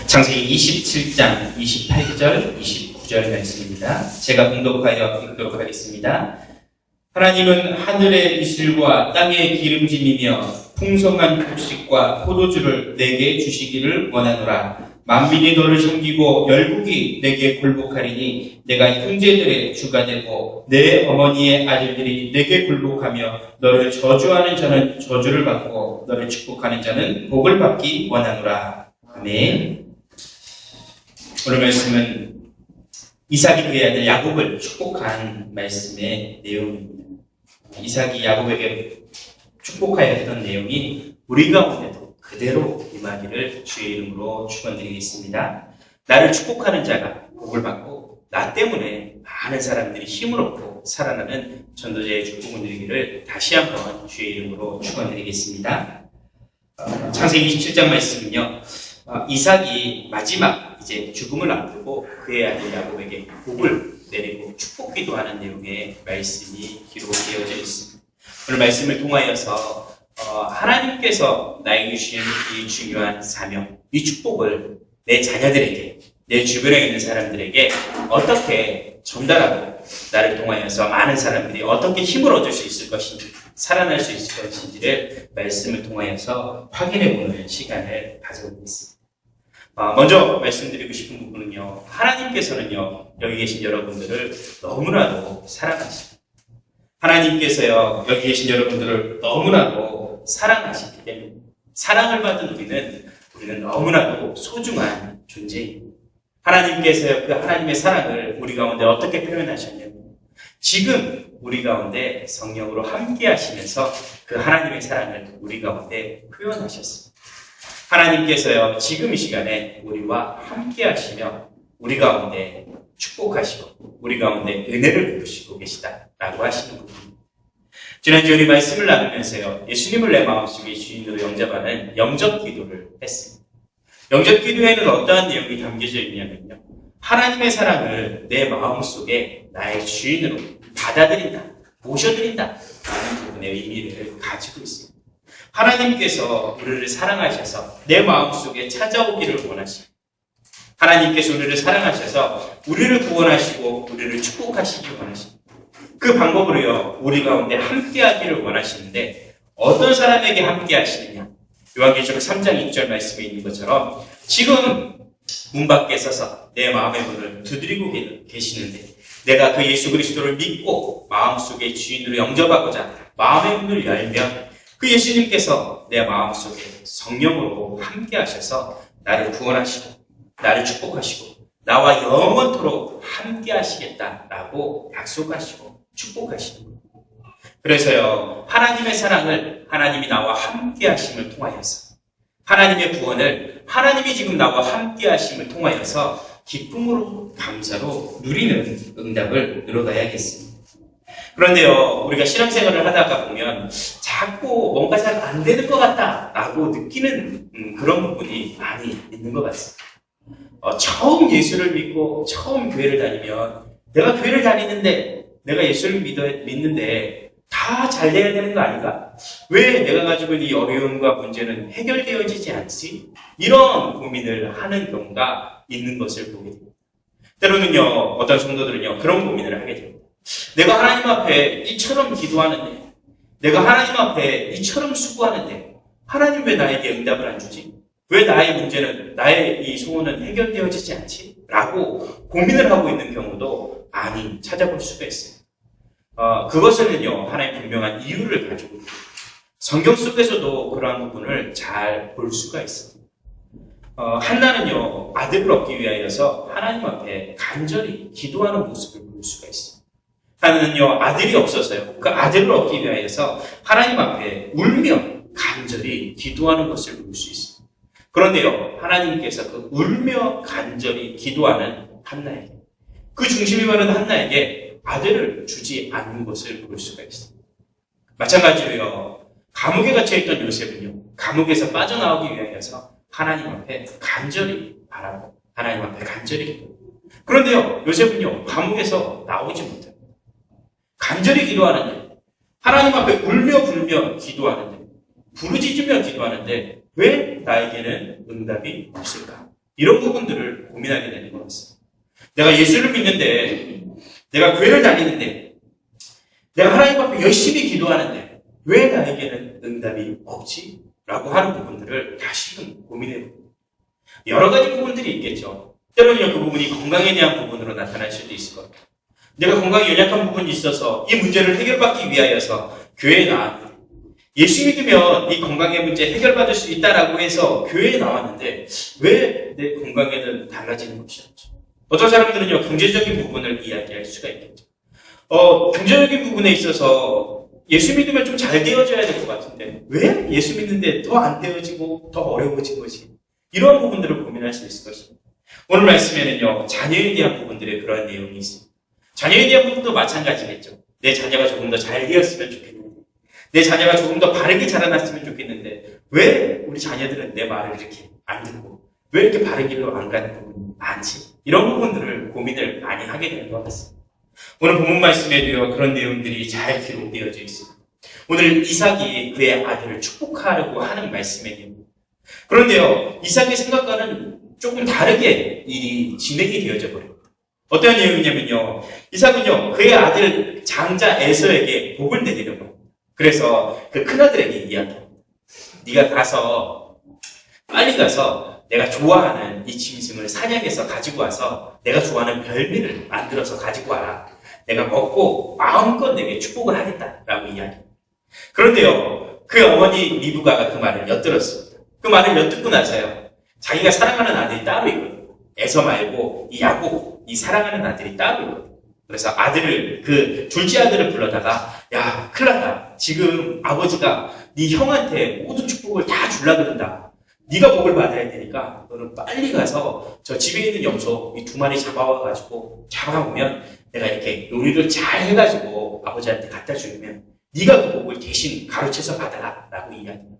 창세기 27장 28절 29절 말씀입니다. 제가 봉독하여 읽도록 하겠습니다. 하나님은 하늘의 이슬과 땅의 기름짐이며 풍성한 곡식과 포도주를 내게 주시기를 원하노라. 만민이 너를 섬기고 열국이 내게 굴복하리니 내가 형제들의 주가 되고 내 어머니의 아들들이 내게 굴복하며 너를 저주하는 자는 저주를 받고 너를 축복하는 자는 복을 받기 원하노라. 아멘. 오늘 말씀은 이삭이 그의 아들 야곱을 축복한 말씀의 내용입니다. 이삭이 야곱에게 축복하였던 내용이 우리 가운데도 그대로 임하기를 주의 이름으로 축원드리겠습니다. 나를 축복하는 자가 복을 받고 나 때문에 많은 사람들이 힘을 얻고 살아나는 전도자의 축복을 누리기를 다시 한번 주의 이름으로 축원드리겠습니다. 창세기 27장 말씀은요, 이삭이 마지막 이제 죽음을 앞두고 그의 아들 야곱에게 복을 내리고 축복 기도하는 내용의 말씀이 기록되어져 있습니다. 오늘 말씀을 통하여서 하나님께서 나에게 주신 이 중요한 사명, 이 축복을 내 자녀들에게, 내 주변에 있는 사람들에게 어떻게 전달하고 나를 통하여서 많은 사람들이 어떻게 힘을 얻을 수 있을 것인지, 살아날 수 있을 것인지를 말씀을 통하여서 확인해보는 시간을 가져보겠습니다. 먼저 말씀드리고 싶은 부분은요, 하나님께서는요, 여기 계신 여러분들을 너무나도 사랑하십니다. 하나님께서요, 여기 계신 여러분들을 너무나도 사랑하시기 때문에 사랑을 받은 우리는 너무나도 소중한 존재입니다. 하나님께서요, 그 하나님의 사랑을 우리 가운데 어떻게 표현하셨냐면 지금 우리 가운데 성령으로 함께 하시면서 그 하나님의 사랑을 우리 가운데 표현하셨습니다. 하나님께서요, 지금 이 시간에 우리와 함께 하시며 우리 가운데 축복하시고 우리 가운데 은혜를 베푸시고 계시다라고 하시는 부분입니다. 지난주에 우리 말씀을 나누면서요, 예수님을 내 마음속에 주인으로 영접하는 영접 기도를 했습니다. 영접 기도에는 어떠한 내용이 담겨져 있냐면요, 하나님의 사랑을 내 마음속에 나의 주인으로 받아들인다, 모셔드린다 라는 부분의 의미를 가지고 있습니다. 하나님께서 우리를 사랑하셔서 내 마음속에 찾아오기를 원하십니다. 하나님께서 우리를 사랑하셔서 우리를 구원하시고 우리를 축복하시기 원하십니다. 그 방법으로요, 우리 가운데 함께하기를 원하시는데 어떤 사람에게 함께하시느냐? 요한계시록 3장 6절 말씀에 있는 것처럼 지금 문 밖에 서서 내 마음의 문을 두드리고 계시는데 내가 그 예수 그리스도를 믿고 마음속에 주인으로 영접하고자 마음의 문을 열면 그 예수님께서 내 마음속에 성령으로 함께 하셔서 나를 구원하시고 나를 축복하시고 나와 영원토록 함께 하시겠다라고 약속하시고 축복하시는 거예요. 그래서요, 하나님의 사랑을 하나님이 나와 함께 하심을 통하여서 하나님의 구원을 하나님이 지금 나와 함께 하심을 통하여서 기쁨으로 감사로 누리는 응답을 누려가야겠습니다. 그런데요, 우리가 신앙생활을 하다가 보면 자꾸 뭔가 잘 안 되는 것 같다라고 느끼는 그런 부분이 많이 있는 것 같습니다. 처음 예수를 믿고 처음 교회를 다니면 내가 교회를 다니는데 내가 예수를 믿는데 다 잘 돼야 되는 거 아닌가? 왜 내가 가지고 있는 이 어려움과 문제는 해결되어지지 않지? 이런 고민을 하는 경우가 있는 것을 보게 됩니다. 때로는요, 어떤 성도들은요, 그런 고민을 하게 됩니다. 내가 하나님 앞에 이처럼 기도하는데, 내가 하나님 앞에 이처럼 수고하는데, 하나님 왜 나에게 응답을 안 주지? 왜 나의 문제는, 나의 이 소원은 해결되어지지 않지? 라고 고민을 하고 있는 경우도 많이 찾아볼 수가 있어요. 그것은요, 하나의 분명한 이유를 가지고 있습니다. 성경 속에서도 그러한 부분을 잘 볼 수가 있습니다. 한나는요, 아들을 얻기 위하여서 하나님 앞에 간절히 기도하는 모습을 볼 수가 있습니다. 하나는요, 아들이 없어서요, 그 아들을 얻기 위하여서 하나님 앞에 울며 간절히 기도하는 것을 볼 수 있습니다. 그런데요, 하나님께서 그 울며 간절히 기도하는 한나에게, 그 중심이 바른 한나에게 아들을 주지 않는 것을 볼 수가 있습니다. 마찬가지로요, 감옥에 갇혀있던 요셉은요, 감옥에서 빠져나오기 위하여서 하나님 앞에 간절히 바라고 하나님 앞에 간절히 기도합니다. 그런데요, 요셉은요, 감옥에서 나오지 못해요. 간절히 기도하는데, 하나님 앞에 울며 불며 기도하는데, 부르짖으며 기도하는데 왜 나에게는 응답이 없을까? 이런 부분들을 고민하게 되는 것 같습니다. 내가 예수를 믿는데, 내가 교회를 다니는데, 내가 하나님 앞에 열심히 기도하는데 왜 나에게는 응답이 없지? 라고 하는 부분들을 다시금 고민해봅니다. 여러 가지 부분들이 있겠죠. 때로는요, 그 부분이 건강에 대한 부분으로 나타날 수도 있을 것 같아요. 내가 건강에 연약한 부분이 있어서 이 문제를 해결받기 위하여서 교회에 나왔는데, 예수 믿으면 이 건강의 문제 해결받을 수 있다라고 해서 교회에 나왔는데 왜 내 건강에는 달라지는 것이 없죠? 어떤 사람들은요, 경제적인 부분을 이야기할 수가 있겠죠. 경제적인 부분에 있어서 예수 믿으면 좀 잘 되어져야 될 것 같은데 왜 예수 믿는데 더 안 되어지고 더 어려워진 것이? 이런 부분들을 고민할 수 있을 것입니다. 오늘 말씀에는요, 자녀에 대한 부분들의 그런 내용이 있습니다. 자녀에 대한 부분도 마찬가지겠죠. 내 자녀가 조금 더 잘 되었으면 좋겠는데, 내 자녀가 조금 더 바르게 자라났으면 좋겠는데 왜 우리 자녀들은 내 말을 이렇게 안 듣고 왜 이렇게 바른 길로 안 가는 부분이 많지? 이런 부분들을 고민을 많이 하게 되는 것 같습니다. 오늘 본문 말씀에도요, 그런 내용들이 잘 기록되어져 있습니다. 오늘 이삭이 그의 아들을 축복하려고 하는 말씀의 내용. 그런데요, 이삭의 생각과는 조금 다르게 일이 진행이 되어져 버립니다. 어떤 내용이냐면요, 이삭은요, 그의 아들 장자 에서에게 복을 내리려고 합니다. 그래서 그 큰아들에게 이야기합니다. 네가 빨리 가서 내가 좋아하는 이 짐승을 사냥해서 가지고 와서 내가 좋아하는 별미를 만들어서 가지고 와라. 내가 먹고 마음껏 내게 축복을 하겠다라고 이야기합니다. 그런데요, 그 어머니 리브가가 그 말을 엿들었습니다. 그 말을 엿듣고 나서요, 자기가 사랑하는 아들이 따로 있거든요. 에서 말고 이 야곱, 이 사랑하는 아들이 따로 있거든요. 그래서 그 둘째 아들을 불러다가, 야, 큰일 났다. 지금 아버지가 네 형한테 모든 축복을 다 주려고 그런다. 네가 복을 받아야 되니까 너는 빨리 가서 저 집에 있는 염소 이 2마리 잡아오면 내가 이렇게 요리를 잘 해가지고 아버지한테 갖다 주면 네가 그 복을 대신 가르쳐서 받아라 라고 이야기합니다.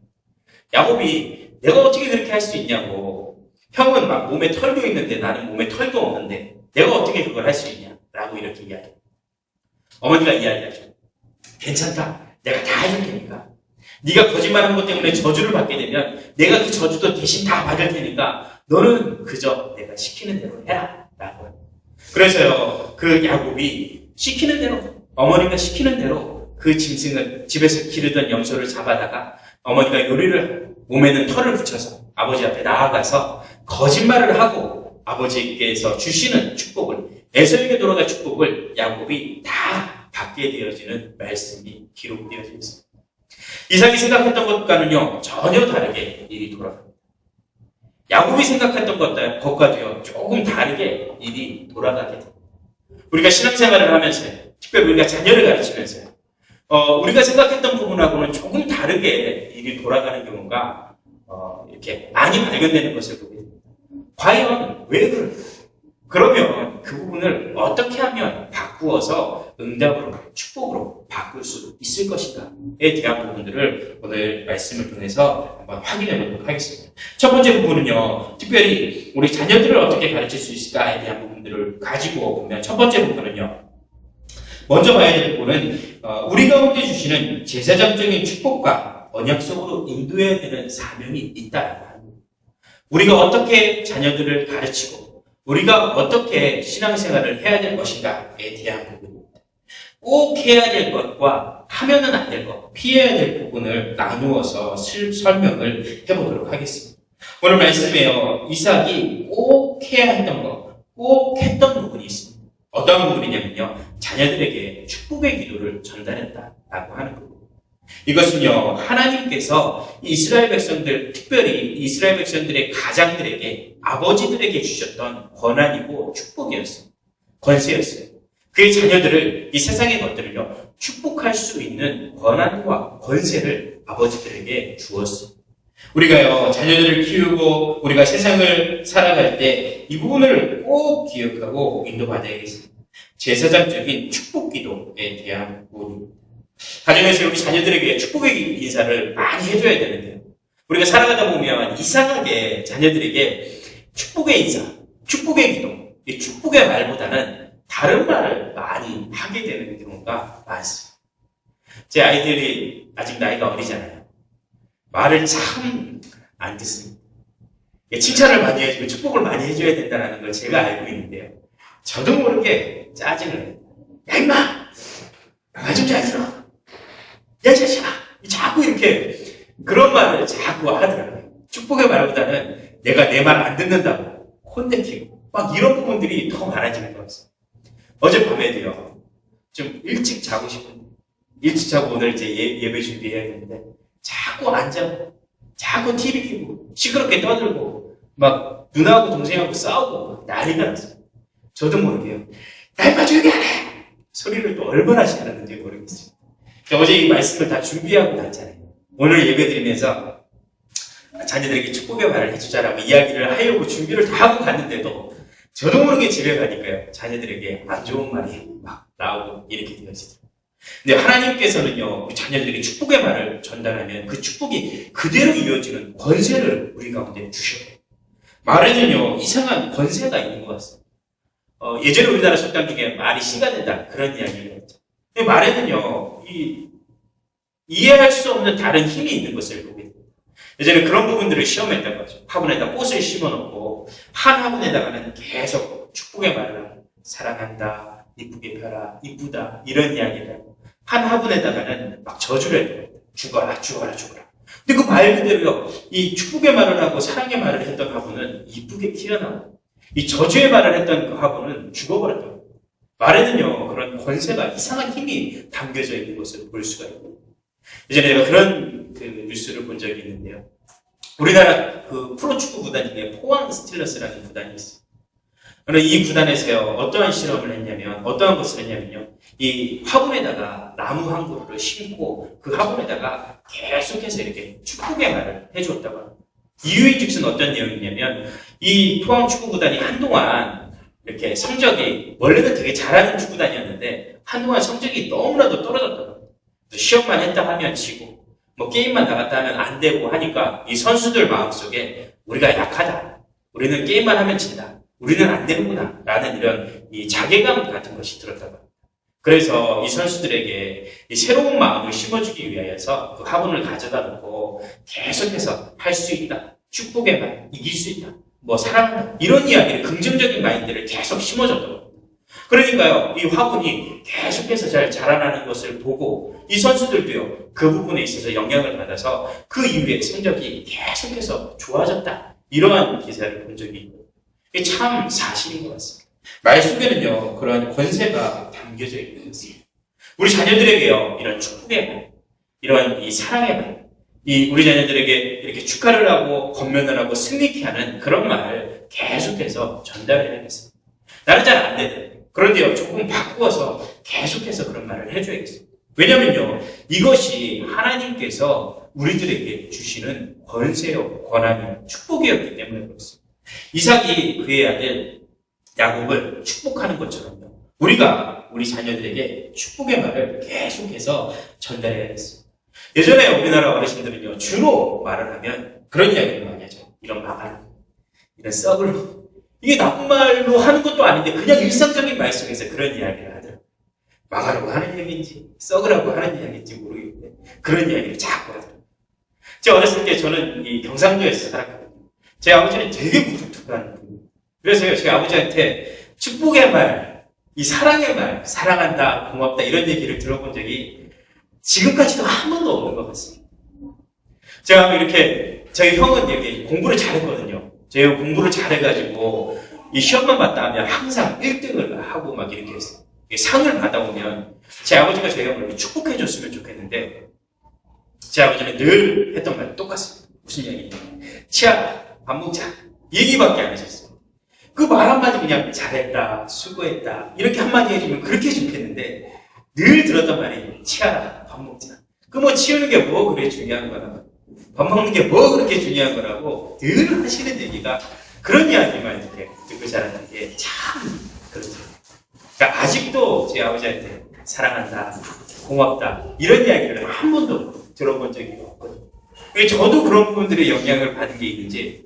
야곱이 내가 어떻게 그렇게 할 수 있냐고, 형은 막 몸에 털도 있는데 나는 몸에 털도 없는데 내가 어떻게 그걸 할 수 있냐 라고 이렇게 이야기합니다. 어머니가 이야기하죠. 괜찮다. 내가 다 해줄 테니까. 네가 거짓말한 것 때문에 저주를 받게 되면 내가 그 저주도 대신 다 받을 테니까 너는 그저 내가 시키는 대로 해라 라고 합니다. 그래서요, 그 야곱이 시키는 대로, 어머니가 시키는 대로 그 짐승을, 집에서 기르던 염소를 잡아다가 어머니가 요리를, 몸에는 털을 붙여서 아버지 앞에 나아가서 거짓말을 하고 아버지께서 주시는 축복을, 에서에게 돌아갈 축복을 야곱이 다 받게 되어지는 말씀이 기록되어져 있습니다. 이삭이 생각했던 것과는요, 전혀 다르게 일이 돌아갑니다. 야곱이 생각했던 것과도요, 조금 다르게 일이 돌아가게 됩니다. 우리가 신앙생활을 하면서요, 특별히 우리가 자녀를 가르치면서요, 우리가 생각했던 부분하고는 조금 다르게 일이 돌아가는 경우가 이렇게 많이 발견되는 것을 보게 됩니다. 과연 왜 그럴까? 그러면 그 부분을 어떻게 하면 바꾸어서 응답으로, 축복으로 바꿀 수 있을 것인가에 대한 부분들을 오늘 말씀을 통해서 한번 확인해 보도록 하겠습니다. 첫 번째 부분은요, 특별히 우리 자녀들을 어떻게 가르칠 수 있을까에 대한 부분들을 가지고 보면, 첫 번째 부분은요, 먼저 봐야 될 부분은 우리 가운데 주시는 제사장적인 축복과 언약 속으로 인도해야 되는 사명이 있다라고 합니다. 우리가 어떻게 자녀들을 가르치고 우리가 어떻게 신앙생활을 해야 될 것인가에 대한 부분입니다. 꼭 해야 될 것과 하면은 안 될 것, 피해야 될 부분을 나누어서 설명을 해보도록 하겠습니다. 오늘 말씀에요, 이삭이 꼭 해야 했던 것, 꼭 했던 부분이 있습니다. 어떤 부분이냐면요, 자녀들에게 축복의 기도를 전달했다라고 하는 부분. 이것은요, 하나님께서 이스라엘 백성들, 특별히 이스라엘 백성들의 가장들에게, 아버지들에게 주셨던 권한이고 축복이었어요. 권세였어요. 그의 자녀들을, 이 세상의 것들을요, 축복할 수 있는 권한과 권세를 아버지들에게 주었어요. 우리가요, 자녀들을 키우고 우리가 세상을 살아갈 때 이 부분을 꼭 기억하고 인도받아야겠습니다. 제사장적인 축복 기도에 대한 부분입니다. 가정에서 우리 자녀들에게 축복의 인사를 많이 해줘야 되는데요, 우리가 살아가다 보면 이상하게 자녀들에게 축복의 인사, 축복의 기도, 이 축복의 말보다는 다른 말을 많이 하게 되는 경우가 많습니다. 제 아이들이 아직 나이가 어리잖아요. 말을 참 안 듣습니다. 칭찬을 많이 해주고 축복을 많이 해줘야 된다는 걸 제가 알고 있는데요. 저도 모르게 짜증을 내요. 야, 임마! 말 좀 잘 들어. 야, 이 자식아! 자꾸 이렇게 그런 말을 자꾸 하더라고요. 축복의 말보다는 내가 내 말 안 듣는다고 혼내키고 막 이런 부분들이 더 많아지는 것 같습니다. 어젯밤에도요. 좀 일찍 자고 싶은데 일찍 자고 오늘 이제 예배 준비해야 되는데 자꾸 안 자고 자꾸 TV 켜고 시끄럽게 떠들고 막 누나하고 동생하고 싸우고 난리가 났어요. 저도 모르게요. 야, 임마 조용히 하래! 소리를 또 얼마나 잘하는지 모르겠어요. 어제 이 말씀을 다 준비하고 갔잖아요. 오늘 예배 드리면서 자녀들에게 축복의 말을 해주자라고 이야기를 하려고 준비를 다 하고 갔는데도 저도 모르게 집에 가니까요. 자녀들에게 안 좋은 말이 막 나오고 이렇게 되어지더라고요. 근데 하나님께서는요, 우리 자녀들에게 축복의 말을 전달하면 그 축복이 그대로 이어지는 권세를 우리 가운데 주셔요. 말에는요, 이상한 권세가 있는 것 같습니다. 예전에 우리나라 속담 중에 말이 씨가 된다. 그런 이야기를 했죠. 근데 말에는요, 이해할 수 없는 다른 힘이 있는 것을 보게 됩니다. 예전에 그런 부분들을 시험했다고 하죠. 화분에다 꽃을 심어놓고, 한 화분에다가는 계속 축복의 말을 하고, 사랑한다, 이쁘게 펴라, 이쁘다, 이런 이야기를 하고, 한 화분에다가는 막 저주를 해요. 죽어라, 죽어라, 죽어라. 근데 그 말 그대로요, 이 축복의 말을 하고 사랑의 말을 했던 화분은 이쁘게 튀어나오고, 이 저주의 말을 했던 그 화분은 죽어버렸던 거예요. 말에는요, 그런 권세가 이상한 힘이 담겨져 있는 것을 볼 수가 있고, 예전에 제가 그런 뉴스를 본 적이 있는데요. 우리나라 그 프로축구 구단 중에 포항 스틸러스라는 구단이 있어요. 이 구단에서요, 어떠한 실험을 했냐면, 어떠한 것을 했냐면요, 이 화분에다가 나무 한 그루를 심고 그 화분에다가 계속해서 이렇게 축복의 말을 해주었다고 합니다. 이유인즉슨 어떤 내용이냐면, 이 포항 축구 구단이 한동안 이렇게 성적이, 원래는 되게 잘하는 축구단이었는데, 한동안 성적이 너무나도 떨어졌다고 합니다. 시험만 했다 하면 지고, 뭐 게임만 나갔다 하면 안 되고 하니까 이 선수들 마음속에 우리가 약하다. 우리는 게임만 하면 진다. 우리는 안 되는구나. 라는 이런 이 자괴감 같은 것이 들었다고 합니다. 그래서 이 선수들에게 이 새로운 마음을 심어주기 위하여서 그 화분을 가져다 놓고 계속해서 할 수 있다. 축복의 말, 이길 수 있다. 뭐 사랑한다. 이런 이야기를, 긍정적인 마인드를 계속 심어줬다고 합니다. 그러니까요, 이 화분이 계속해서 잘 자라나는 것을 보고 이 선수들도요, 그 부분에 있어서 영향을 받아서 그 이후에 성적이 계속해서 좋아졌다. 이러한 기사를 본 적이 있고, 이게 참 사실인 것 같습니다. 말 속에는요, 그러한 권세가 담겨져 있는 것입니다. 우리 자녀들에게요, 이런 축복의 말, 이러한 이 사랑의 말, 우리 자녀들에게 이렇게 축하를 하고 권면을 하고 승리케 하는 그런 말을 계속해서 전달해야겠습니다. 나는 잘 안 되는데. 그런데요, 조금 바꾸어서 계속해서 그런 말을 해줘야겠습니다. 왜냐면요, 이것이 하나님께서 우리들에게 주시는 권세요, 권한이요, 축복이었기 때문에 그렇습니다. 이삭이 그의 아들 야곱을 축복하는 것처럼요, 우리가 우리 자녀들에게 축복의 말을 계속해서 전달해야겠습니다. 예전에 우리나라 어르신들은요, 주로 말을 하면 그런 이야기를 많이 하죠. 이런 망할, 이런 썩을, 이게 나쁜 말로 하는 것도 아닌데 그냥 일상적인 말 속에서 그런 이야기를 하더라고요. 망하라고 하는 이야기인지 썩으라고 하는 이야기인지 모르겠는데 그런 이야기를 자꾸 하더라고요. 제가 어렸을 때 저는 이 경상도에서 살았거든요. 제 아버지는 되게 무뚝뚝한 분이에요. 그래서요, 제 아버지한테 축복의 말, 이 사랑의 말, 사랑한다, 고맙다 이런 얘기를 들어본 적이 지금까지도 한 번도 없는 것 같습니다. 제가 이렇게 저희 형은 이렇게 공부를 잘했거든요. 제가 공부를 잘해가지고 이 시험만 봤다 하면 항상 1등을 하고 막 이렇게 했어요. 상을 받아오면 제 아버지가 저희 형을 축복해줬으면 좋겠는데 제 아버지는 늘 했던 말 똑같습니다. 무슨 이야기냐? 치아, 밥 먹자. 얘기밖에 안 하셨어요. 그 말 한마디 그냥 잘했다, 수고했다 이렇게 한마디 해주면 그렇게 좋겠는데 늘 들었던 말이 치아라, 밥 먹자. 그 뭐 치우는 게 뭐 그래 중요한 거나 밥 먹는 게 뭐 그렇게 중요한 거라고 늘 하시는 얘기가 그런 이야기만 이렇게 듣고 자라는 게 참 그렇죠. 그러니까 아직도 제 아버지한테 사랑한다, 고맙다 이런 이야기를 한 번도 들어본 적이 없거든요. 저도 그런 부분들의 영향을 받은 게 있는지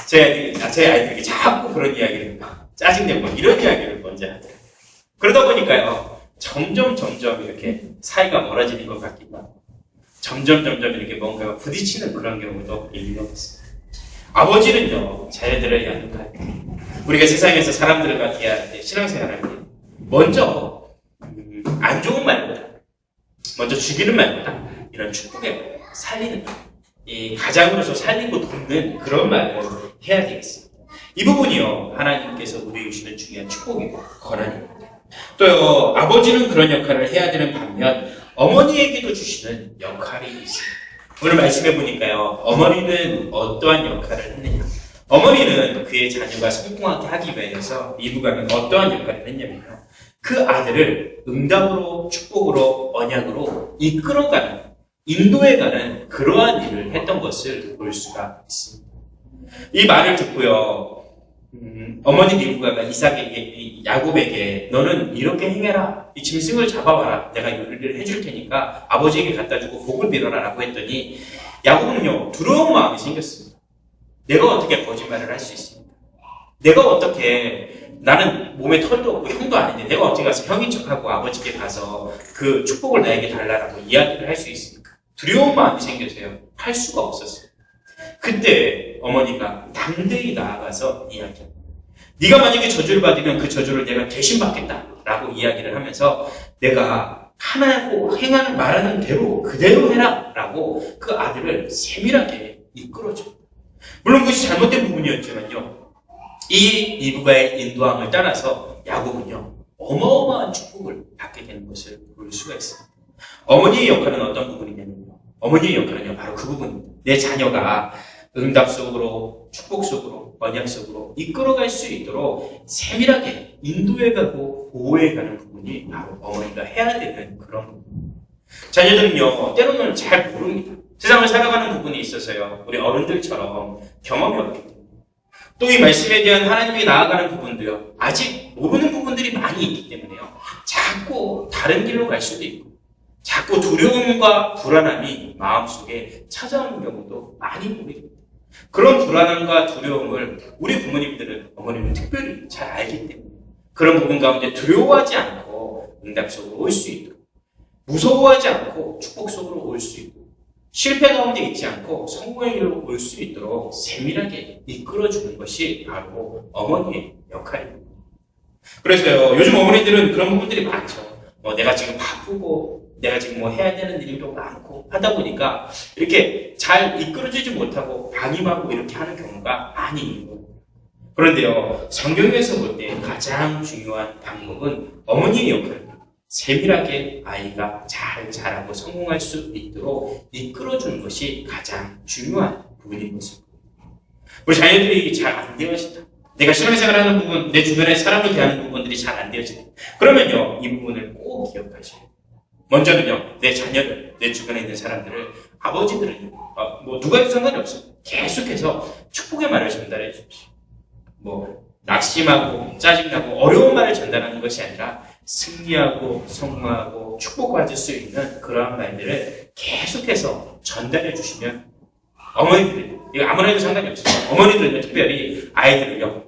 제 아이들에게 자꾸 그런 이야기를 짜증내고 이런 이야기를 먼저 하더라고요. 그러다 보니까요 점점 이렇게 사이가 멀어지는 것 같기도 하고 점점 이렇게 뭔가가 부딪히는 그런 경우도 있는 것 같습니다. 아버지는요, 자녀들을 양육할 때, 우리가 세상에서 사람들과 대화할 때, 신앙생활할 때, 먼저 안 좋은 말보다, 먼저 죽이는 말보다 이런 축복의 말, 살리는 말, 이 가장으로서 살리고 돕는 그런 말을 해야 되겠습니다. 이 부분이요, 하나님께서 우리에게 주시는 중요한 축복이고 권한입니다. 또 아버지는 그런 역할을 해야 되는 반면 어머니에게도 주시는 역할이 있습니다. 오늘 말씀해 보니까요, 어머니는 어떠한 역할을 했느냐? 어머니는 그의 자녀가 성공하게 하기 위해서 리브가는 어떠한 역할을 했냐면요, 그 아들을 응답으로, 축복으로, 언약으로 이끌어가는, 인도해가는 그러한 일을 했던 것을 볼 수가 있습니다. 이 말을 듣고요, 어머니 리브가가 야곱에게 너는 이렇게 행해라, 이 짐승을 잡아와라, 내가 요리를 해줄 테니까 아버지에게 갖다 주고 복을 빌어라 라고 했더니 야곱은요, 두려운 마음이 생겼습니다. 내가 어떻게 거짓말을 할 수 있습니까? 내가 어떻게, 나는 몸에 털도 없고 형도 아닌데 내가 어떻게 가서 형인 척하고 아버지께 가서 그 축복을 나에게 달라라고 이야기를 할 수 있습니까? 두려운 마음이 생겨서요, 할 수가 없었어요. 그때 어머니가 담대히 나아가서 이야기합니다. 네가 만약에 저주를 받으면 그 저주를 내가 대신 받겠다라고 이야기를 하면서 내가 하나고 행하는 말하는 대로 그대로 해라라고 그 아들을 세밀하게 이끌어줘. 물론 그것이 잘못된 부분이었지만요, 이 리브가의 인도함을 따라서 야곱은요, 어마어마한 축복을 받게 되는 것을 볼 수가 있습니다. 어머니의 역할은 어떤 부분이냐면요, 어머니의 역할은요, 바로 그 부분입니다. 내 자녀가 응답 속으로, 축복 속으로, 언약 속으로 이끌어갈 수 있도록 세밀하게 인도해가고 보호해가는 부분이 바로 어머니가 해야 되는 그런 부분입니다. 자녀들은요, 때로는 잘 모릅니다. 세상을 살아가는 부분이 있어서요, 우리 어른들처럼 경험이 없기 때문에, 또 이 말씀에 대한 하나님께 나아가는 부분도요, 아직 모르는 부분들이 많이 있기 때문에요, 자꾸 다른 길로 갈 수도 있고, 자꾸 두려움과 불안함이 마음속에 찾아오는 경우도 많이 보입니다. 그런 불안함과 두려움을 우리 부모님들은, 어머님은 특별히 잘 알기 때문에 그런 부분 가운데 두려워하지 않고 응답 속으로 올 수 있도록, 무서워하지 않고 축복 속으로 올 수 있도록, 실패 가운데 있지 않고 성공의 길로 올 수 있도록 세밀하게 이끌어주는 것이 바로 어머니의 역할입니다. 그래서요, 요즘 어머니들은 그런 부분들이 많죠. 내가 지금 바쁘고 내가 지금 해야 되는 일도 많고 하다 보니까 이렇게 잘 이끌어주지 못하고 방임하고 이렇게 하는 경우가 많이 있는 거예요. 그런데요, 성경에서 볼 때 가장 중요한 방법은 어머니의 역할입니다. 세밀하게 아이가 잘 자라고 성공할 수 있도록 이끌어주는 것이 가장 중요한 부분인 것입니다. 우리 자녀들이 잘 안 되어진다, 내가 신앙생활하는 부분, 내 주변에 사람을 대하는 부분들이 잘 안 되어진다, 그러면요, 이 부분을 꼭 기억하셔야 돼요. 먼저는요, 내 자녀들, 내 주변에 있는 사람들을, 아버지들은요, 누가 해도 상관이 없어요. 계속해서 축복의 말을 전달해 주십시오. 낙심하고 짜증나고 어려운 말을 전달하는 것이 아니라 승리하고 성공하고 축복받을 수 있는 그러한 말들을 계속해서 전달해 주시면 어머니들이, 이거 아무나 해도 상관이 없어요. 어머니들은요, 특별히 아이들을요,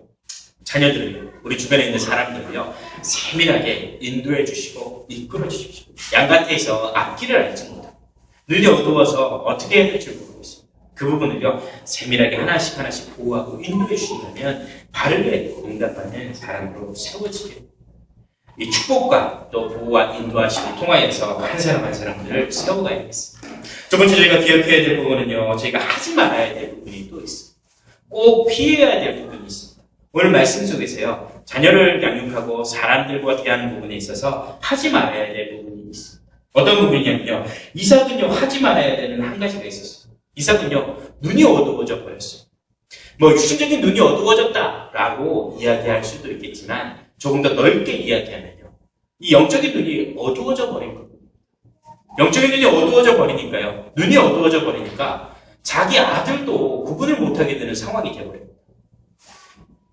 자녀들을요, 우리 주변에 있는 사람들을요, 세밀하게 인도해 주시고 이끌어 주십시오. 양가태에서 앞길을 알지 못하고 눈이 어두워서 어떻게 해야 될지 모르고 있습니다. 그 부분을요, 세밀하게 하나씩 하나씩 보호하고 인도해 주신다면 바르게 응답하는 사람으로 세워지게 됩니다. 이 축복과 또 보호와 인도하심을 통하여서 한 사람 한 사람들을 세워가야 되겠습니다. 두 번째 저희가 기억해야 될 부분은요, 저희가 하지 말아야 될 부분이 또 있습니다. 꼭 피해야 될 부분이 있습니다. 오늘 말씀 속에서요, 자녀를 양육하고 사람들과 대하는 부분에 있어서 하지 말아야 될 부분이 있습니다. 어떤 부분이냐면요, 이삭은요, 하지 말아야 되는 한 가지가 있었어요. 이삭은요, 눈이 어두워져 버렸어요. 육신적인 눈이 어두워졌다라고 이야기할 수도 있겠지만 조금 더 넓게 이야기하면요, 이 영적인 눈이 어두워져 버린 겁니다. 영적인 눈이 어두워져 버리니까요, 눈이 어두워져 버리니까 자기 아들도 구분을 못하게 되는 상황이 되어버립니다.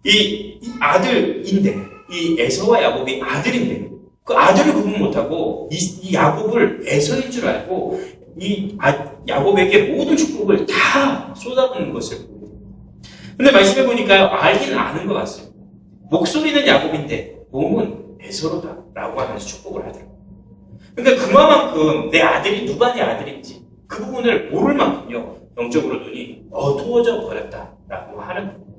이 아들인데, 이 에서와 야곱이 아들인데, 그 아들을 구분 못하고 이 야곱을 에서인 줄 알고 야곱에게 모든 축복을 다 쏟아붓는 것을 봅니다. 근데 말씀해 보니까요, 알긴 아는 것 같습니다. 목소리는 야곱인데 몸은 에서로다라고 하면서 축복을 하더라고요. 그러니까 그만큼 내 아들이 누가 내 아들인지 그 부분을 모를 만큼요, 영적으로 눈이 어두워져 버렸다라고 하는 겁니다.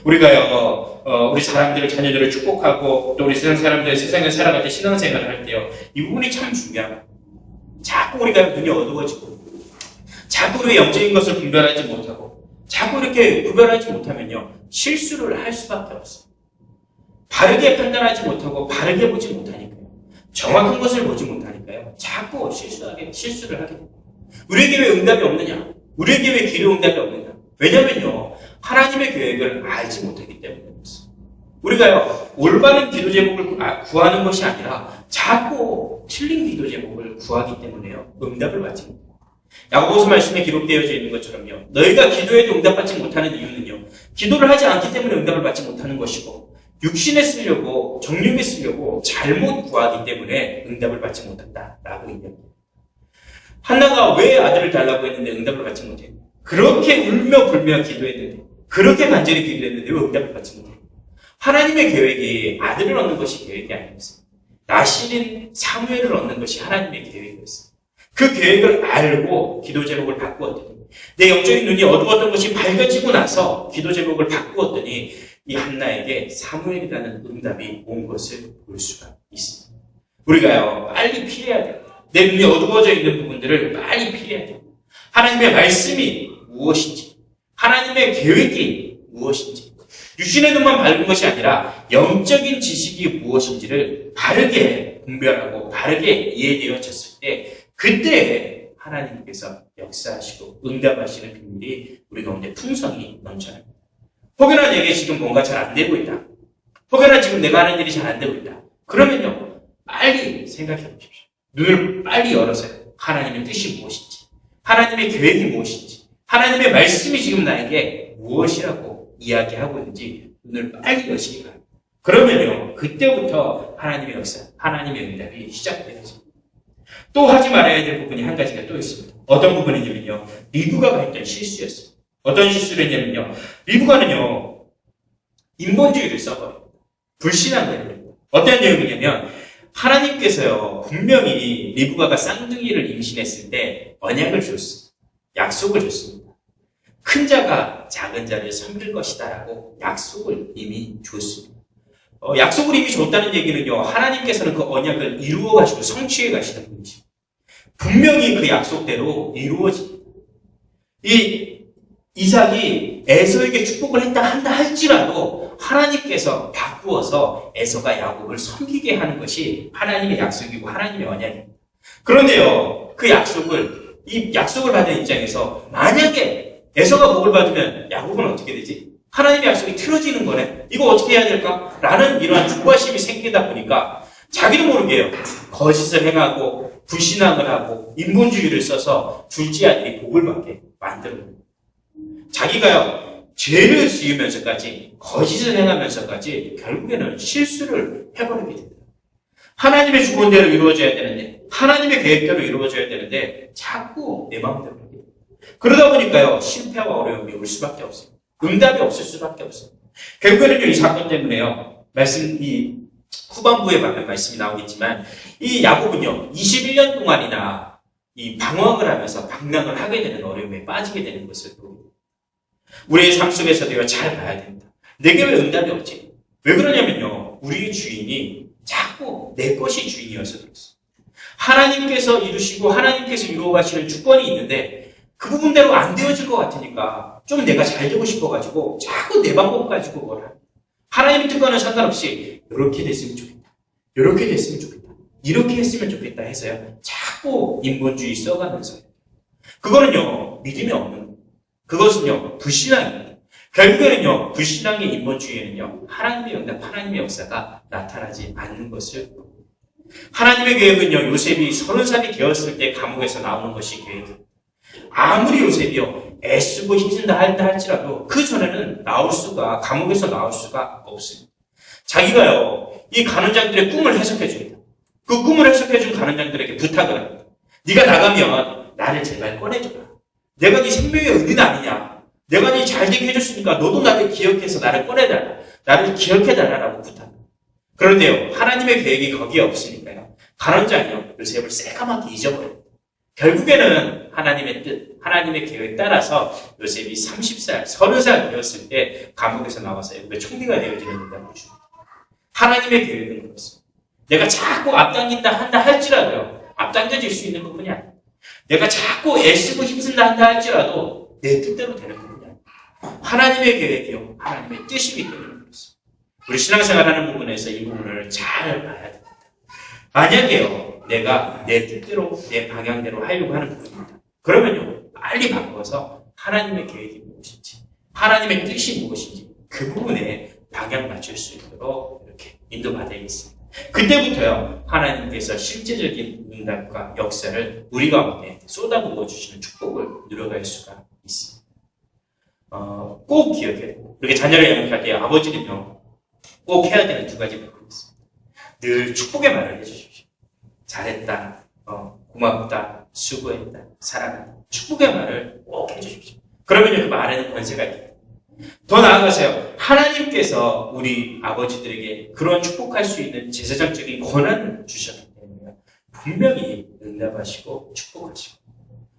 우리가요, 우리 사람들, 자녀들을 축복하고 또 우리 세상 사람들 세상에 살아갈 때 신앙생활을 할 때요, 이 부분이 참 중요합니다. 자꾸 우리가 눈이 어두워지고 자꾸 우리 영적인 것을 분별하지 못하고 자꾸 이렇게 구별하지 못하면요, 실수를 할 수밖에 없어요. 바르게 판단하지 못하고 바르게 보지 못하니까요, 정확한 것을 보지 못하니까요, 자꾸 실수를 하게 됩니다. 우리에게 왜 응답이 없느냐? 우리에게 왜 기도 응답이 없느냐? 왜냐면요, 하나님의 계획을 알지 못하기 때문입니다. 우리가요, 올바른 기도 제목을 구하는 것이 아니라 자꾸 틀린 기도 제목을 구하기 때문에요, 응답을 받지 못합니다. 야고보서 말씀에 기록되어져 있는 것처럼요, 너희가 기도해도 응답받지 못하는 이유는요, 기도를 하지 않기 때문에 응답을 받지 못하는 것이고, 육신에 쓰려고, 정욕에 쓰려고 잘못 구하기 때문에 응답을 받지 못한다라고 얘기합니다. 한나가 왜 아들을 달라고 했는데 응답을 받지 못해요? 그렇게 울며 불며 기도했는데, 그렇게 간절히 기도했는데 왜 응답을 받지 못해요? 하나님의 계획이 아들을 얻는 것이 계획이 아니었어요. 나실인 사무엘을 얻는 것이 하나님의 계획이었어요. 그 계획을 알고 기도 제목을 바꾸었더니, 내 영적인 눈이 어두웠던 것이 밝아지고 나서 기도 제목을 바꾸었더니 이 한나에게 사무엘이라는 응답이 온 것을 볼 수가 있습니다. 우리가요, 빨리 피해야 돼요. 내 눈이 어두워져 있는 부분들을 빨리 피해야 돼요. 하나님의 말씀이 무엇인지, 하나님의 계획이 무엇인지, 육신의 눈만 밝은 것이 아니라 영적인 지식이 무엇인지를 바르게 분별하고 바르게 이해되어졌을 때, 그때 하나님께서 역사하시고 응답하시는 비밀이 우리 가운데 풍성히 넘쳐납니다. 혹여나 내게 지금 뭔가 잘 안 되고 있다, 혹여나 지금 내가 하는 일이 잘 안 되고 있다, 그러면요, 빨리 생각해 보십시오. 눈을 빨리 열어서요, 하나님의 뜻이 무엇인지, 하나님의 계획이 무엇인지, 하나님의 말씀이 지금 나에게 무엇이라고 이야기하고 있는지 눈을 빨리 여시기 바랍니다. 그러면요, 그때부터 하나님의 역사, 하나님의 응답이 시작되어집니다. 또 하지 말아야 될 부분이 한 가지가 또 있습니다. 어떤 부분이냐면요, 리브가가 했던 실수였습니다. 어떤 실수를 했냐면요, 리브가는요, 인본주의를 써버립니다. 불신앙을 해버립니다. 어떤 내용이냐면, 하나님께서요, 분명히 리브가가 쌍둥이를 임신했을 때 언약을 줬습니다. 약속을 줬습니다. 큰 자가 작은 자를 섬길 것이다라고 약속을 이미 줬습니다. 약속을 이미 줬다는 얘기는요, 하나님께서는 그 언약을 이루어가시고 성취해 가시는 분이십니다. 분명히 그 약속대로 이루어집니다. 이 이삭이 에서에게 축복을 한다 할지라도 하나님께서 바꾸어서 에서가 야곱을 섬기게 하는 것이 하나님의 약속이고 하나님의 언약입니다. 그런데요, 이 약속을 받은 입장에서 만약에 에서가 복을 받으면 야곱은 어떻게 되지? 하나님의 약속이 틀어지는 거네? 이거 어떻게 해야 될까? 라는 이러한 조바심이 생기다 보니까 자기도 모르게요, 거짓을 행하고 불신앙을 하고 인본주의를 써서 둘째 아들이 복을 받게 만들어요. 자기가요, 죄를 지으면서까지 거짓을 행하면서까지 결국에는 실수를 해버리게 됩니다. 하나님의 주권대로 이루어져야 되는데, 하나님의 계획대로 이루어져야 되는데 자꾸 내 마음대로 하게 됩니다. 그러다 보니까요, 실패와 어려움이 올 수밖에 없습니다. 응답이 없을 수밖에 없습니다. 결국에는요, 이 사건 때문에요, 이 후반부에 보면 말씀이 나오겠지만, 이 야곱은요, 21년 동안이나 이 방황을 하면서 방랑을 하게 되는 어려움에 빠지게 되는 것을 보입니다. 우리의 삶 속에서도요, 잘 봐야 됩니다. 내게 왜 응답이 없지? 왜 그러냐면요, 우리의 주인이 자꾸 내 것이 주인이어서 그렇습니다. 하나님께서 이루시고 하나님께서 이루어 가시는 주권이 있는데 그 부분대로 안 되어질 것 같으니까 좀 내가 잘 되고 싶어가지고 자꾸 내 방법 가지고 뭘 합니다. 하나님의 뜻과는 상관없이 이렇게 됐으면 좋겠다, 이렇게 됐으면 좋겠다, 이렇게 했으면 좋겠다 해서요, 자꾸 인본주의 써가면서, 그거는요, 믿음이 없는 거예요. 그것은요, 불신앙입니다. 결국에는요, 불신앙의 인본주의에는요, 하나님의 응답, 하나님의 역사가 나타나지 않는 것을 봅니다. 하나님의 계획은요, 요셉이 30살이 되었을 때 감옥에서 나오는 것이 계획입니다. 아무리 요셉이요, 애쓰고 힘쓴다 할지라도 그 전에는 감옥에서 나올 수가 없습니다. 자기가요, 이 간원장들의 꿈을 해석해줍니다. 그 꿈을 해석해준 간원장들에게 부탁을 합니다. 네가 나가면 나를 제발 꺼내줘라. 내가 네 생명의 은인 아니냐. 내가 네 잘되게 해줬으니까 너도 나를 기억해서 나를 꺼내달라. 나를 기억해달라라고 부탁합니다. 그런데요, 하나님의 계획이 거기에 없으니까요, 간원장이요, 요셉을 새까맣게 잊어버립니다. 결국에는 하나님의 뜻, 하나님의 계획에 따라서 요셉이 30살, 30살 되었을 때 감옥에서 나와서 애굽의 총리가 되어지는 응답을 줍니다. 하나님의 계획은 그렇습니다. 내가 자꾸 앞당긴다 한다 할지라도요. 앞당겨질 수 있는 부분이 아니에요. 내가 자꾸 애쓰고 힘쓴다 한다 할지라도 내 뜻대로 되는 부분이 아니에요. 하나님의 계획이요. 하나님의 뜻이기 때문에 그렇습니다. 우리 신앙생활하는 부분에서 이 부분을 잘 봐야 됩니다. 만약에요. 내가 내 뜻대로 내 방향대로 하려고 하는 부분입니다. 그러면요. 빨리 바꿔서 하나님의 계획이 무엇인지 하나님의 뜻이 무엇인지 그 부분에 방향 맞출 수 있도록 이렇게 인도받아야겠습니다. 그때부터요. 하나님께서 실제적인 응답과 역사를 우리 가운데 쏟아부어 주시는 축복을 누려갈 수가 있습니다. 꼭 기억해야 돼요. 이렇게 자녀를 양육할 때 아버지는요. 꼭 해야 되는 두 가지 부분이 있습니다. 늘 축복의 말을 해주십시오. 잘했다, 고맙다, 수고했다, 사랑한다. 축복의 말을 꼭 해주십시오. 그러면 그 말에는 권세가 있다. 더 나아가서요. 하나님께서 우리 아버지들에게 그런 축복할 수 있는 제사장적인 권한을 주셨기 때문에 분명히 응답하시고 축복하시고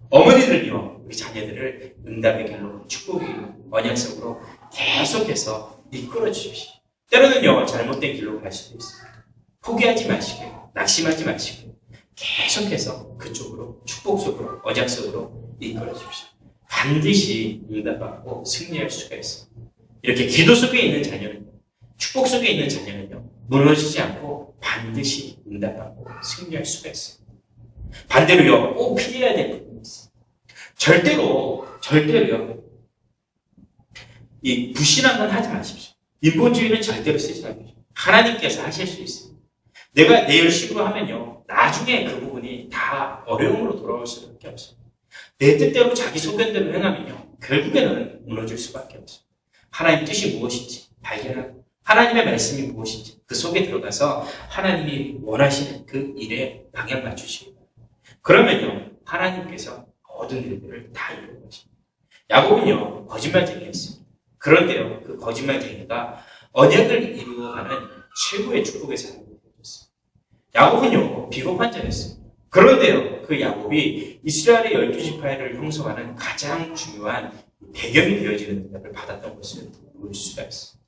어머니들은요. 우리 자녀들을 응답의 길로 축복의 길로 언약속으로 계속해서 이끌어 주십시오. 때로는요. 잘못된 길로 갈 수도 있습니다. 포기하지 마시고 낙심하지 마시고 계속해서 그쪽으로 축복 속으로 언약 속으로 이끌어 주십시오. 반드시 응답받고 승리할 수가 있습니다. 이렇게 기도 속에 있는 자녀는요. 축복 속에 있는 자녀는요. 무너지지 않고 반드시 응답받고 승리할 수가 있습니다. 반대로요. 꼭 피해야 될 부분이 있습니다. 절대로요. 이 불신한 건 하지 마십시오. 인본주의는 절대로 쓰지 마십시오. 하나님께서 하실 수 있습니다. 내가 내 열심으로 하면요. 나중에 그 부분이 다 어려움으로 돌아올 수밖에 없습니다. 내 뜻대로 자기 소견대로 행하면요. 결국에는 무너질 수밖에 없습니다. 하나님 뜻이 무엇인지 발견하고 하나님의 말씀이 무엇인지 그 속에 들어가서 하나님이 원하시는 그 일에 방향 맞추시기 바랍니다. 그러면요. 하나님께서 모든 일들을 다 이루는 것입니다. 야곱은요. 거짓말쟁이였습니다. 그런데요. 그 거짓말쟁이가 언약을 이루어가는 최고의 축복의 사람이 되었습니다. 야곱은요. 비겁한 자였습니다. 그런데요. 그 야곱이 이스라엘의 12지파를 형성하는 가장 중요한 배경이 되어지는 응답을 받았던 것을 볼 수가 있습니다.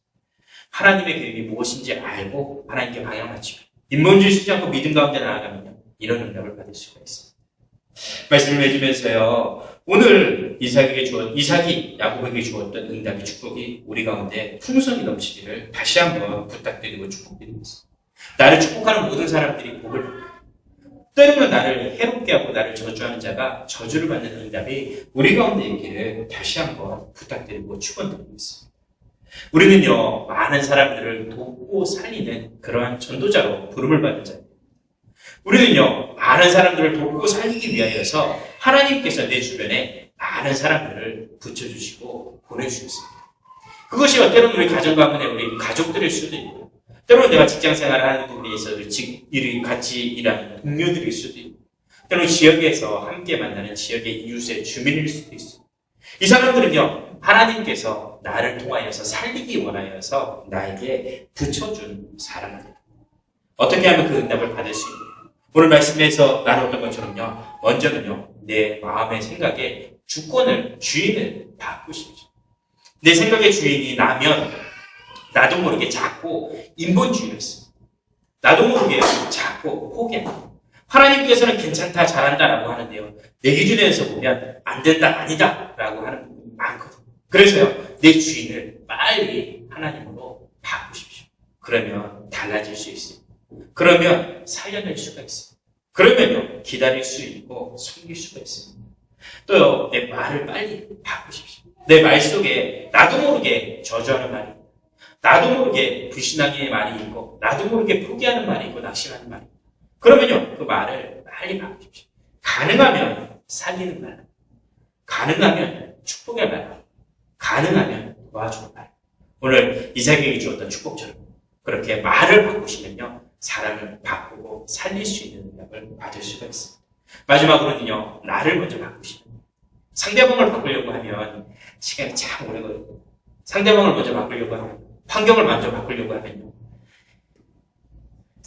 하나님의 계획이 무엇인지 알고 하나님께 방향을 맞추며 인본주의 쓰지 않고 믿음 가운데 나아가면요. 이런 응답을 받을 수가 있습니다. 말씀을 해주면서요. 오늘 이삭이 야곱에게 주었던 응답의 축복이 우리 가운데 풍성이 넘치기를 다시 한번 부탁드리고 축복드리겠습니다. 나를 축복하는 모든 사람들이 복을 받고 때로는 나를 해롭게 하고 나를 저주하는 자가 저주를 받는 응답이 우리 가운데 있기를 다시 한번 부탁드리고 축원드리겠습니다. 우리는요. 많은 사람들을 돕고 살리는 그러한 전도자로 부름을 받는 자입니다. 우리는요. 많은 사람들을 돕고 살리기 위하여서 하나님께서 내 주변에 많은 사람들을 붙여주시고 보내주셨습니다. 그것이 때로는 우리 가정 가문에 우리 가족들일 수도 있고 때로는 내가 직장생활을 하는 부분에 있어서 같이 일하는 동료들일 수도 있고 때로는 지역에서 함께 만나는 지역의 이웃의 주민일 수도 있어요. 이 사람들은요. 하나님께서 나를 통하여서 살리기 원하여서 나에게 붙여준 사람들입니다. 어떻게 하면 그 응답을 받을 수 있는가? 오늘 말씀에서 나눴던 것처럼요. 먼저는요. 내 마음의 생각에 주인을 바꾸십시오. 내 생각의 주인이 나면 나도 모르게 자꾸 인본주의를 했습니다. 나도 모르게 자꾸 포기합니다. 하나님께서는 괜찮다, 잘한다라고 하는데요. 내 기준에서 보면 안 된다, 아니다 라고 하는 부분이 많거든요. 그래서요. 내 주인을 빨리 하나님으로 바꾸십시오. 그러면 달라질 수 있습니다. 그러면 살려낼 수가 있습니다. 그러면요. 기다릴 수 있고 섬길 수가 있습니다. 또요. 내 말을 빨리 바꾸십시오. 내 말 속에 나도 모르게 저주하는 말이 있고 나도 모르게 불신앙의 말이 있고 나도 모르게 포기하는 말이 있고 낙심하는 말이 있고 그러면요. 그 말을 빨리 바꾸십시오. 가능하면 살리는 말, 가능하면 축복의 말, 가능하면 도와주는 말. 오늘 이삭에게 주었던 축복처럼 그렇게 말을 바꾸시면요. 사람을 바꾸고 살릴 수 있는 능력을 받을 수가 있습니다. 마지막으로는요. 나를 먼저 바꾸시면 상대방을 바꾸려고 하면 시간이 참 오래 걸리고 상대방을 먼저 바꾸려고 하면 환경을 먼저 바꾸려고 하면요.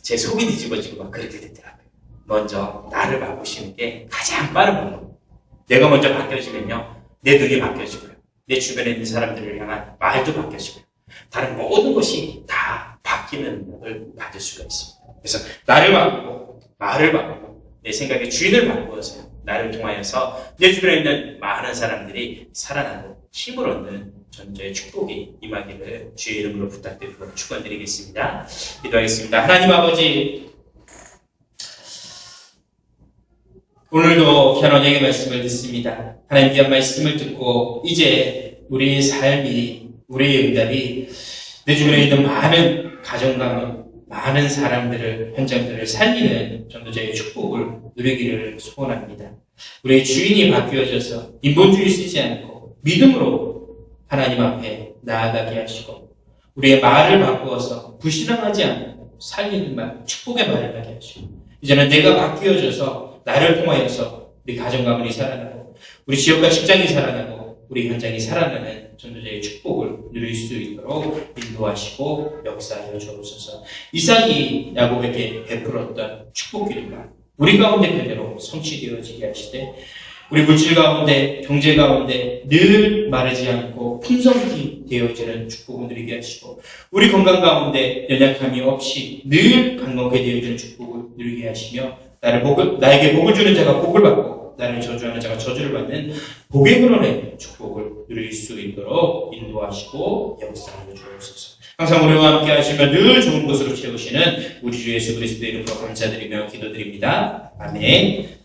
제 속이 뒤집어지고 막 그렇게 되더라고요. 먼저 나를 바꾸시는 게 가장 빠른 방법. 내가 먼저 바뀌어지면요, 내 눈이 바뀌어지고요, 내 주변에 있는 사람들을 향한 말도 바뀌어지고요, 다른 모든 것이 다 바뀌는 능력을 받을 수가 있습니다. 그래서 나를 바꾸고, 말을 바꾸고, 내 생각의 주인을 바꾸어서 나를 통하여서 내 주변에 있는 많은 사람들이 살아나고 힘을 얻는 전저의 축복이 임하기를 주의 이름으로 부탁드리고 축원드리겠습니다. 기도하겠습니다. 하나님 아버지, 오늘도 현원에게 말씀을 듣습니다. 하나님 귀한 말씀을 듣고 이제 우리의 삶이, 우리의 응답이 내 주변에 있는 많은 가정과 많은 사람들을, 현장들을 살리는 전도자의 축복을 누리기를 소원합니다. 우리의 주인이 바뀌어져서 인본주의 쓰지 않고 믿음으로 하나님 앞에 나아가게 하시고, 우리의 말을 바꾸어서 불신앙하지 않고 살리는 말, 축복의 말을 하게 하시고, 이제는 내가 바뀌어져서 나를 통하여서 우리 가정 가문이 살아나고, 우리 지역과 직장이 살아나고, 우리 현장이 살아나는 전도자의 축복을 누릴 수 있도록 인도하시고 역사하여 주옵소서. 이삭이 야곱에게 베풀었던 축복 기름과 우리 가운데 그대로 성취되어지게 하시되, 우리 물질 가운데, 경제 가운데 늘 마르지 않고 풍성히 되어지는 축복을 누리게 하시고, 우리 건강 가운데 연약함이 없이 늘 강건하게 되어지는 축복을 누리게 하시며, 나에게 복을 주는 자가 복을 받고 나를 저주하는 자가 저주를 받는 복의 근원의 축복을 누릴 수 있도록 인도하시고 역사하여 주옵소서. 항상 우리와 함께 하시며 늘 좋은 것으로 채우시는 우리 주 예수 그리스도의 이름으로 감사드리며 기도드립니다. 아멘.